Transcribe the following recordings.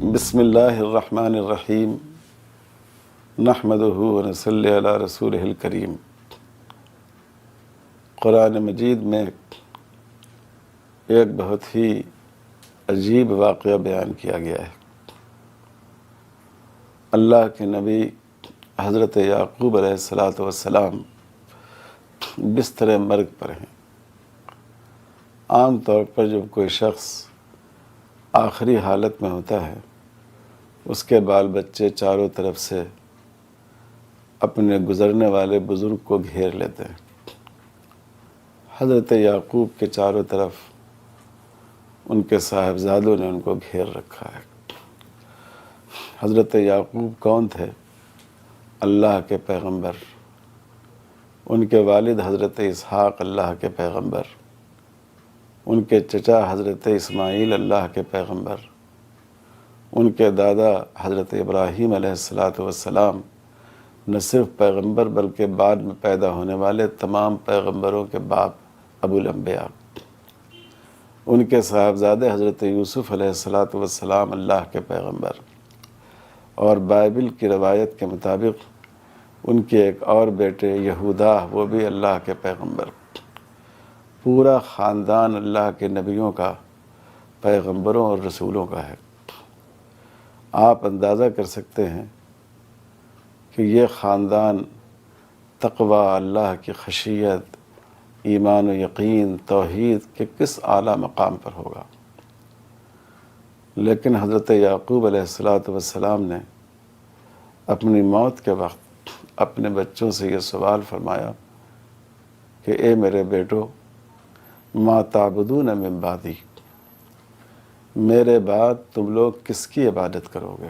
بسم اللہ الرحمن الرحیم نحمدہ ونصلی علی رسولہ الکریم۔ قرآن مجید میں ایک بہت ہی عجیب واقعہ بیان کیا گیا ہے۔ اللہ کے نبی حضرت یعقوب علیہ السلام بستر مرگ پر ہیں۔ عام طور پر جب کوئی شخص آخری حالت میں ہوتا ہے، اس کے بال بچے چاروں طرف سے اپنے گزرنے والے بزرگ کو گھیر لیتے ہیں۔ حضرت یعقوب کے چاروں طرف ان کے صاحبزادوں نے ان کو گھیر رکھا ہے۔ حضرت یعقوب کون تھے؟ اللہ کے پیغمبر۔ ان کے والد حضرت اسحاق اللہ کے پیغمبر، ان کے چچا حضرت اسماعیل اللہ کے پیغمبر، ان کے دادا حضرت ابراہیم علیہ السلام نہ صرف پیغمبر بلکہ بعد میں پیدا ہونے والے تمام پیغمبروں کے باپ ابو الانبیاء۔ ان کے صاحبزادے حضرت یوسف علیہ السلام اللہ کے پیغمبر، اور بائبل کی روایت کے مطابق ان کے ایک اور بیٹے یہودا، وہ بھی اللہ کے پیغمبر۔ پورا خاندان اللہ کے نبیوں کا، پیغمبروں اور رسولوں کا ہے۔ آپ اندازہ کر سکتے ہیں کہ یہ خاندان تقوی، اللہ کی خشیت، ایمان و یقین، توحید کے کس اعلیٰ مقام پر ہوگا۔ لیکن حضرت یعقوب علیہ السلام نے اپنی موت کے وقت اپنے بچوں سے یہ سوال فرمایا کہ اے میرے بیٹو، ما تعبدون من بعدی، میرے بعد تم لوگ کس کی عبادت کرو گے؟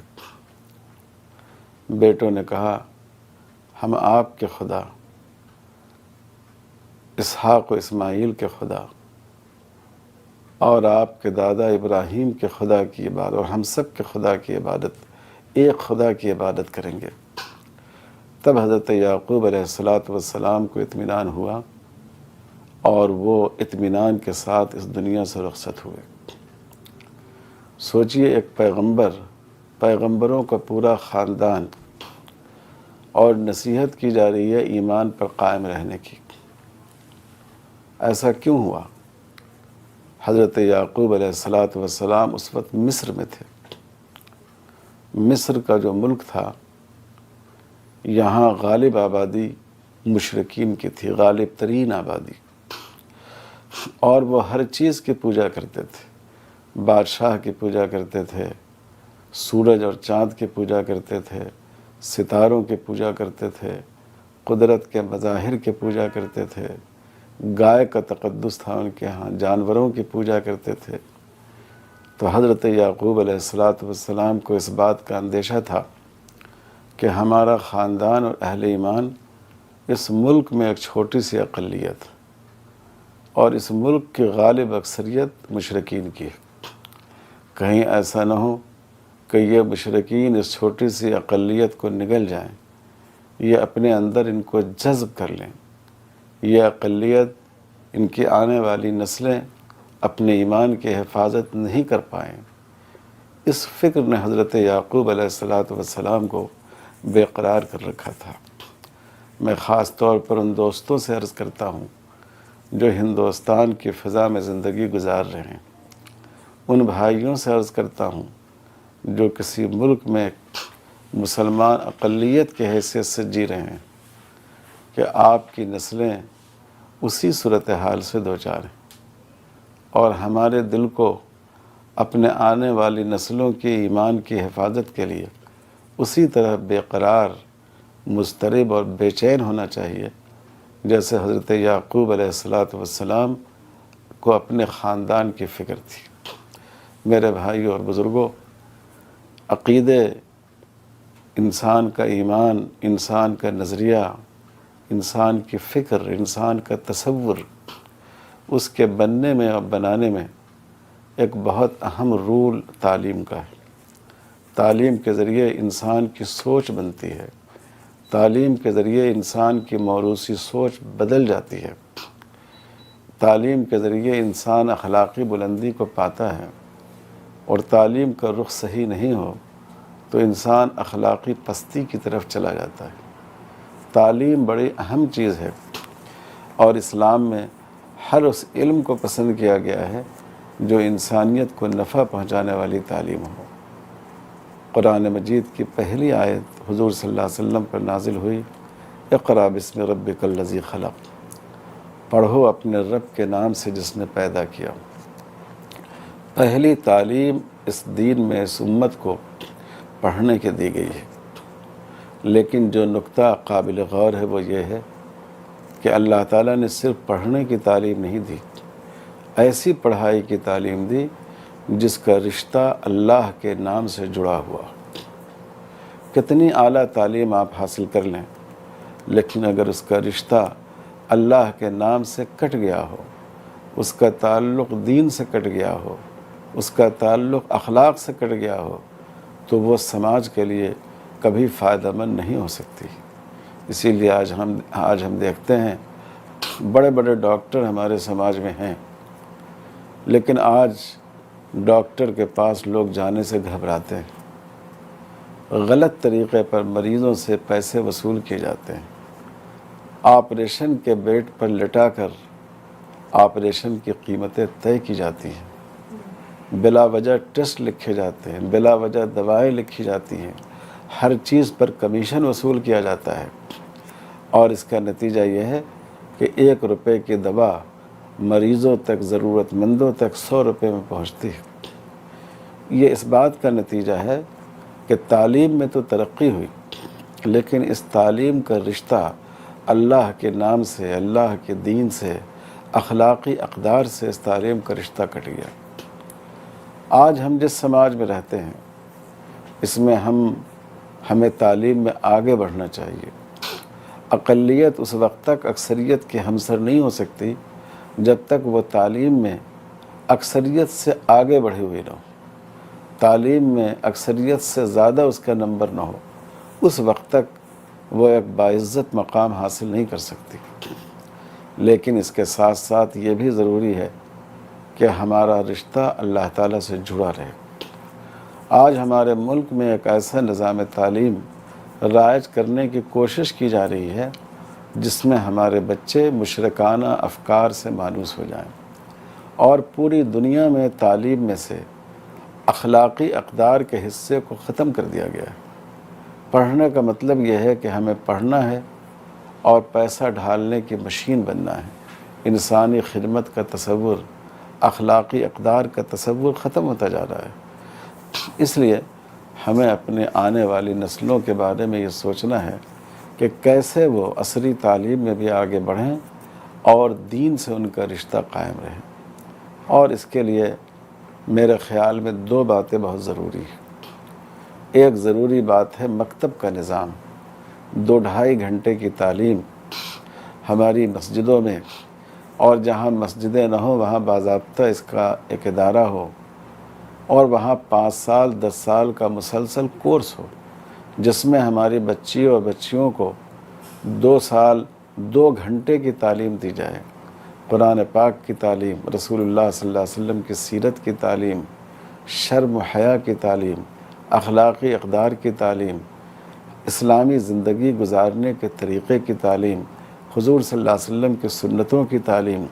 بیٹوں نے کہا، ہم آپ کے خدا، اسحاق و اسماعیل کے خدا اور آپ کے دادا ابراہیم کے خدا کی عبادت، اور ہم سب کے خدا کی عبادت، ایک خدا کی عبادت کریں گے۔ تب حضرت یعقوب علیہ السلام کو اطمینان ہوا اور وہ اطمینان کے ساتھ اس دنیا سے رخصت ہوئے۔ سوچئے، ایک پیغمبروں کا پورا خاندان، اور نصیحت کی جا رہی ہے ایمان پر قائم رہنے کی۔ ایسا کیوں ہوا؟ حضرت یعقوب علیہ السلام اس وقت مصر میں تھے۔ مصر کا جو ملک تھا، یہاں غالب آبادی مشرکین کی تھی، غالب ترین آبادی، اور وہ ہر چیز کی پوجا کرتے تھے۔ بادشاہ کی پوجا کرتے تھے، سورج اور چاند کی پوجا کرتے تھے، ستاروں کی پوجا کرتے تھے، قدرت کے مظاہر کی پوجا کرتے تھے، گائے کا تقدس تھا ان کے ہاں، جانوروں کی پوجا کرتے تھے۔ تو حضرت یعقوب علیہ السلام کو اس بات کا اندیشہ تھا کہ ہمارا خاندان اور اہل ایمان اس ملک میں ایک چھوٹی سی اقلیت، اور اس ملک کی غالب اکثریت مشرکین کی ہے۔ کہیں ایسا نہ ہو کہ یہ مشرکین اس چھوٹی سی اقلیت کو نگل جائیں، یہ اپنے اندر ان کو جذب کر لیں، یہ اقلیت، ان کی آنے والی نسلیں اپنے ایمان کی حفاظت نہیں کر پائیں۔ اس فکر نے حضرت یعقوب علیہ السلام کو بے قرار کر رکھا تھا۔ میں خاص طور پر ان دوستوں سے عرض کرتا ہوں جو ہندوستان کی فضا میں زندگی گزار رہے ہیں، ان بھائیوں سے عرض کرتا ہوں جو کسی ملک میں مسلمان اقلیت کی حیثیت سے جی رہے ہیں، کہ آپ کی نسلیں اسی صورتحال سے دوچار ہیں، اور ہمارے دل کو اپنے آنے والی نسلوں کی ایمان کی حفاظت کے لیے اسی طرح بے قرار، مضطرب اور بے چین ہونا چاہیے جیسے حضرت یعقوب علیہ السلام کو اپنے خاندان کی فکر تھی۔ میرے بھائیوں اور بزرگوں، عقیدے، انسان کا ایمان، انسان کا نظریہ، انسان کی فکر، انسان کا تصور، اس کے بننے میں اور بنانے میں ایک بہت اہم رول تعلیم کا ہے۔ تعلیم کے ذریعے انسان کی سوچ بنتی ہے، تعلیم کے ذریعے انسان کی موروثی سوچ بدل جاتی ہے، تعلیم کے ذریعے انسان اخلاقی بلندی کو پاتا ہے، اور تعلیم کا رخ صحیح نہیں ہو تو انسان اخلاقی پستی کی طرف چلا جاتا ہے۔ تعلیم بڑی اہم چیز ہے، اور اسلام میں ہر اس علم کو پسند کیا گیا ہے جو انسانیت کو نفع پہنچانے والی تعلیم ہو۔ قرآن مجید کی پہلی آیت حضور صلی اللہ علیہ وسلم پر نازل ہوئی، اقرأ بسم ربک الذی خلق، پڑھو اپنے رب کے نام سے جس نے پیدا کیا۔ پہلی تعلیم اس دین میں اس امت کو پڑھنے کے دی گئی ہے، لیکن جو نقطہ قابل غور ہے وہ یہ ہے کہ اللہ تعالیٰ نے صرف پڑھنے کی تعلیم نہیں دی، ایسی پڑھائی کی تعلیم دی جس کا رشتہ اللہ کے نام سے جڑا ہوا۔ کتنی اعلیٰ تعلیم آپ حاصل کر لیں، لیکن اگر اس کا رشتہ اللہ کے نام سے کٹ گیا ہو، اس کا تعلق دین سے کٹ گیا ہو، اس کا تعلق اخلاق سے کٹ گیا ہو، تو وہ سماج کے لیے کبھی فائدہ مند نہیں ہو سکتی۔ اسی لیے آج ہم دیکھتے ہیں بڑے بڑے ڈاکٹر ہمارے سماج میں ہیں، لیکن آج ڈاکٹر کے پاس لوگ جانے سے گھبراتے ہیں، غلط طریقے پر مریضوں سے پیسے وصول کیے جاتے ہیں، آپریشن کے بیڈ پر لٹا کر آپریشن کی قیمتیں طے کی جاتی ہیں، بلا وجہ ٹیسٹ لکھے جاتے ہیں، بلا وجہ دوائیں لکھی جاتی ہیں، ہر چیز پر کمیشن وصول کیا جاتا ہے، اور اس کا نتیجہ یہ ہے کہ 1 روپے کی دوا مریضوں تک، ضرورت مندوں تک 100 روپے میں پہنچتی ہے۔ یہ اس بات کا نتیجہ ہے کہ تعلیم میں تو ترقی ہوئی، لیکن اس تعلیم کا رشتہ اللہ کے نام سے، اللہ کے دین سے، اخلاقی اقدار سے اس تعلیم کا رشتہ کٹ گیا۔ آج ہم جس سماج میں رہتے ہیں، اس میں ہمیں تعلیم میں آگے بڑھنا چاہیے۔ اقلیت اس وقت تک اکثریت کے ہمسر نہیں ہو سکتی جب تک وہ تعلیم میں اکثریت سے آگے بڑھی ہوئی نہ ہو، تعلیم میں اکثریت سے زیادہ اس کا نمبر نہ ہو، اس وقت تک وہ ایک باعزت مقام حاصل نہیں کر سکتی۔ لیکن اس کے ساتھ ساتھ یہ بھی ضروری ہے کہ ہمارا رشتہ اللہ تعالیٰ سے جڑا رہے۔ آج ہمارے ملک میں ایک ایسا نظام تعلیم رائج کرنے کی کوشش کی جا رہی ہے جس میں ہمارے بچے مشرکانہ افکار سے مانوس ہو جائیں، اور پوری دنیا میں تعلیم میں سے اخلاقی اقدار کے حصے کو ختم کر دیا گیا ہے۔ پڑھنے کا مطلب یہ ہے کہ ہمیں پڑھنا ہے اور پیسہ ڈھالنے کی مشین بننا ہے۔ انسانی خدمت کا تصور، اخلاقی اقدار کا تصور ختم ہوتا جا رہا ہے۔ اس لیے ہمیں اپنے آنے والی نسلوں کے بارے میں یہ سوچنا ہے کہ کیسے وہ عصری تعلیم میں بھی آگے بڑھیں اور دین سے ان کا رشتہ قائم رہے۔ اور اس کے لیے میرے خیال میں 2 باتیں بہت ضروری ہیں۔ ایک ضروری بات ہے مکتب کا نظام، 2-2.5 گھنٹے کی تعلیم ہماری مسجدوں میں، اور جہاں مسجدیں نہ ہوں وہاں باضابطہ اس کا ایک ادارہ ہو، اور وہاں 5 سال 10 سال کا مسلسل کورس ہو جس میں ہماری بچی اور بچیوں کو 2 سال 2 گھنٹے کی تعلیم دی جائے، قرآن پاک کی تعلیم، رسول اللہ صلی اللہ علیہ وسلم کی سیرت کی تعلیم، شرم و حیا کی تعلیم، اخلاقی اقدار کی تعلیم، اسلامی زندگی گزارنے کے طریقے کی تعلیم، حضور صلی اللہ علیہ وسلم کی سنتوں کی تعلیم۔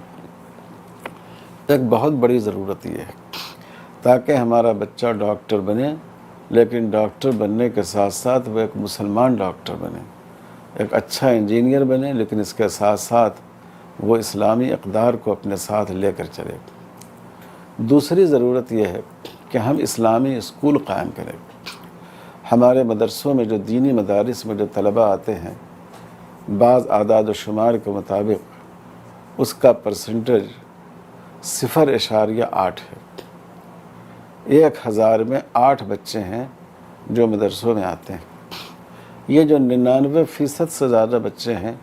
ایک بہت بڑی ضرورت یہ ہے تاکہ ہمارا بچہ ڈاکٹر بنے، لیکن ڈاکٹر بننے کے ساتھ ساتھ وہ ایک مسلمان ڈاکٹر بنے، ایک اچھا انجینئر بنے، لیکن اس کے ساتھ ساتھ وہ اسلامی اقدار کو اپنے ساتھ لے کر چلے۔ دوسری ضرورت یہ ہے کہ ہم اسلامی اسکول قائم کریں۔ ہمارے مدرسوں میں جو دینی مدارس میں جو طلبہ آتے ہیں، بعض اعداد و شمار کے مطابق اس کا پرسنٹیج 0.8 ہے۔ 1000 میں 8 بچے ہیں جو مدرسوں میں آتے ہیں۔ یہ جو 99% سے زیادہ بچے ہیں،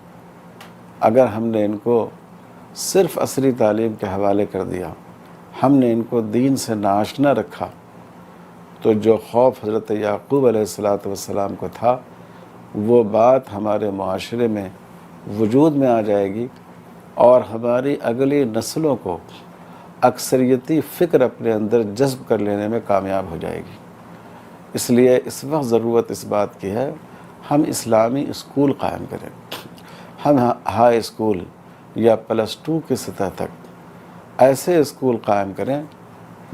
اگر ہم نے ان کو صرف عصری تعلیم کے حوالے کر دیا، ہم نے ان کو دین سے ناآشنا رکھا، تو جو خوف حضرت یعقوب علیہ السلام کو تھا وہ بات ہمارے معاشرے میں وجود میں آ جائے گی، اور ہماری اگلی نسلوں کو اکثریتی فکر اپنے اندر جذب کر لینے میں کامیاب ہو جائے گی۔ اس لیے اس وقت ضرورت اس بات کی ہے ہم اسلامی اسکول قائم کریں، ہم ہائی اسکول یا +2 کی سطح تک ایسے اسکول قائم کریں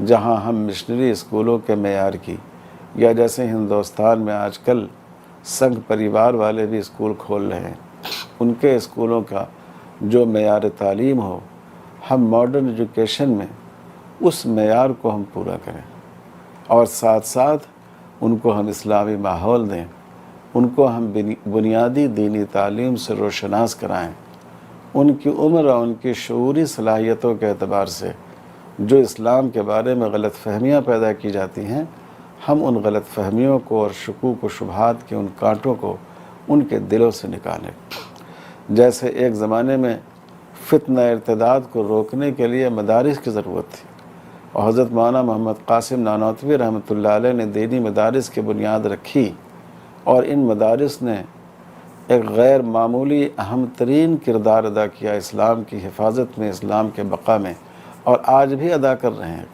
جہاں ہم مشنری اسکولوں کے معیار کی، یا جیسے ہندوستان میں آج کل سنگھ پریوار والے بھی اسکول کھول رہے ہیں، ان کے اسکولوں کا جو معیار تعلیم ہو، ہم ماڈرن ایجوکیشن میں اس معیار کو ہم پورا کریں، اور ساتھ ساتھ ان کو ہم اسلامی ماحول دیں، ان کو ہم بنیادی دینی تعلیم سے روشناس کرائیں، ان کی عمر اور ان کی شعوری صلاحیتوں کے اعتبار سے جو اسلام کے بارے میں غلط فہمیاں پیدا کی جاتی ہیں، ہم ان غلط فہمیوں کو اور شکوک و شبہات کے ان کانٹوں کو ان کے دلوں سے نکالیں۔ جیسے ایک زمانے میں فتنہ ارتداد کو روکنے کے لیے مدارس کی ضرورت تھی، اور حضرت مولانا محمد قاسم نانوتوی رحمۃ اللہ علیہ نے دینی مدارس کی بنیاد رکھی، اور ان مدارس نے ایک غیر معمولی اہم ترین کردار ادا کیا اسلام کی حفاظت میں، اسلام کے بقا میں، اور آج بھی ادا کر رہے ہیں۔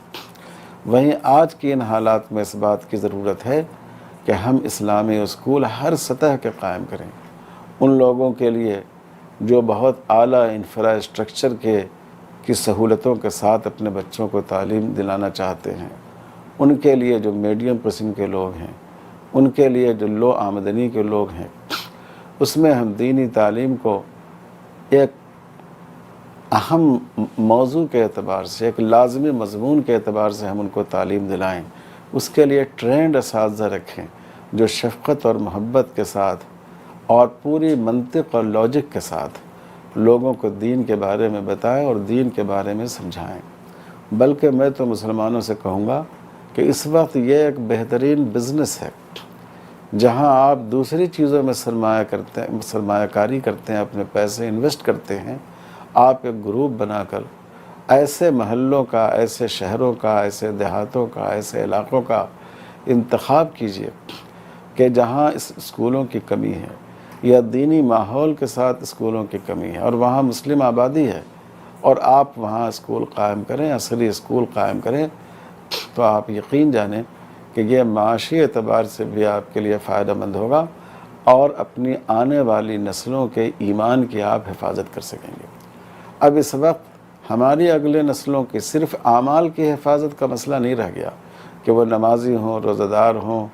وہیں آج کی ان حالات میں اس بات کی ضرورت ہے کہ ہم اسلامی اسکول ہر سطح کے قائم کریں، ان لوگوں کے لیے جو بہت اعلیٰ انفراسٹرکچر کی سہولتوں کے ساتھ اپنے بچوں کو تعلیم دلانا چاہتے ہیں، ان کے لیے جو میڈیم قسم کے لوگ ہیں، ان کے لیے جو لو آمدنی کے لوگ ہیں، اس میں ہم دینی تعلیم کو ایک اہم موضوع کے اعتبار سے، ایک لازمی مضمون کے اعتبار سے ہم ان کو تعلیم دلائیں، اس کے لیے ٹرینڈ اساتذہ رکھیں جو شفقت اور محبت کے ساتھ اور پوری منطق اور لاجک کے ساتھ لوگوں کو دین کے بارے میں بتائیں اور دین کے بارے میں سمجھائیں۔ بلکہ میں تو مسلمانوں سے کہوں گا کہ اس وقت یہ ایک بہترین بزنس ہے، جہاں آپ دوسری چیزوں میں سرمایہ کاری کرتے ہیں، اپنے پیسے انویسٹ کرتے ہیں، آپ ایک گروپ بنا کر ایسے محلوں کا، ایسے شہروں کا، ایسے دیہاتوں کا، ایسے علاقوں کا انتخاب کیجئے کہ جہاں اس اسکولوں کی کمی ہے، یا دینی ماحول کے ساتھ اسکولوں کی کمی ہے، اور وہاں مسلم آبادی ہے، اور آپ وہاں اسکول قائم کریں، عصری اسکول قائم کریں، تو آپ یقین جانیں کہ یہ معاشی اعتبار سے بھی آپ کے لیے فائدہ مند ہوگا، اور اپنی آنے والی نسلوں کے ایمان کی آپ حفاظت کر سکیں گے۔ اب اس وقت ہماری اگلے نسلوں کی صرف اعمال کی حفاظت کا مسئلہ نہیں رہ گیا کہ وہ نمازی ہوں، روزہ دار ہوں،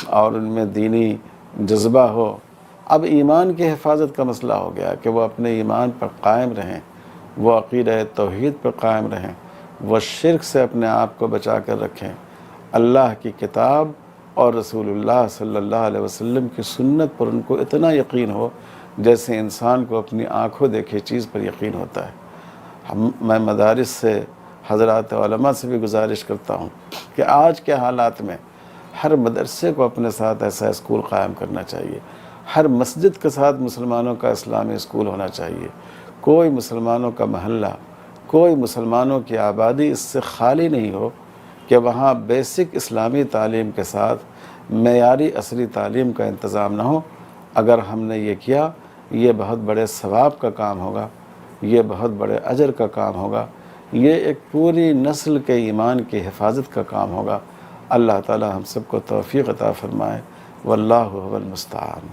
اور ان میں دینی جذبہ ہو۔ اب ایمان کی حفاظت کا مسئلہ ہو گیا کہ وہ اپنے ایمان پر قائم رہیں، وہ عقیدہ توحید پر قائم رہیں، وہ شرک سے اپنے آپ کو بچا کر رکھیں، اللہ کی کتاب اور رسول اللہ صلی اللہ علیہ وسلم کی سنت پر ان کو اتنا یقین ہو جیسے انسان کو اپنی آنکھوں دیکھی چیز پر یقین ہوتا ہے۔ میں مدارس سے، حضرات علماء سے بھی گزارش کرتا ہوں کہ آج کے حالات میں ہر مدرسے کو اپنے ساتھ ایسا اسکول قائم کرنا چاہیے، ہر مسجد کے ساتھ مسلمانوں کا اسلامی اسکول ہونا چاہیے، کوئی مسلمانوں کا محلہ، کوئی مسلمانوں کی آبادی اس سے خالی نہیں ہو کہ وہاں بیسک اسلامی تعلیم کے ساتھ معیاری عصری تعلیم کا انتظام نہ ہو۔ اگر ہم نے یہ کیا، یہ بہت بڑے ثواب کا کام ہوگا، یہ بہت بڑے اجر کا کام ہوگا، یہ ایک پوری نسل کے ایمان کی حفاظت کا کام ہوگا۔ اللہ تعالی ہم سب کو توفیق عطا فرمائے، واللہ هو المستعان۔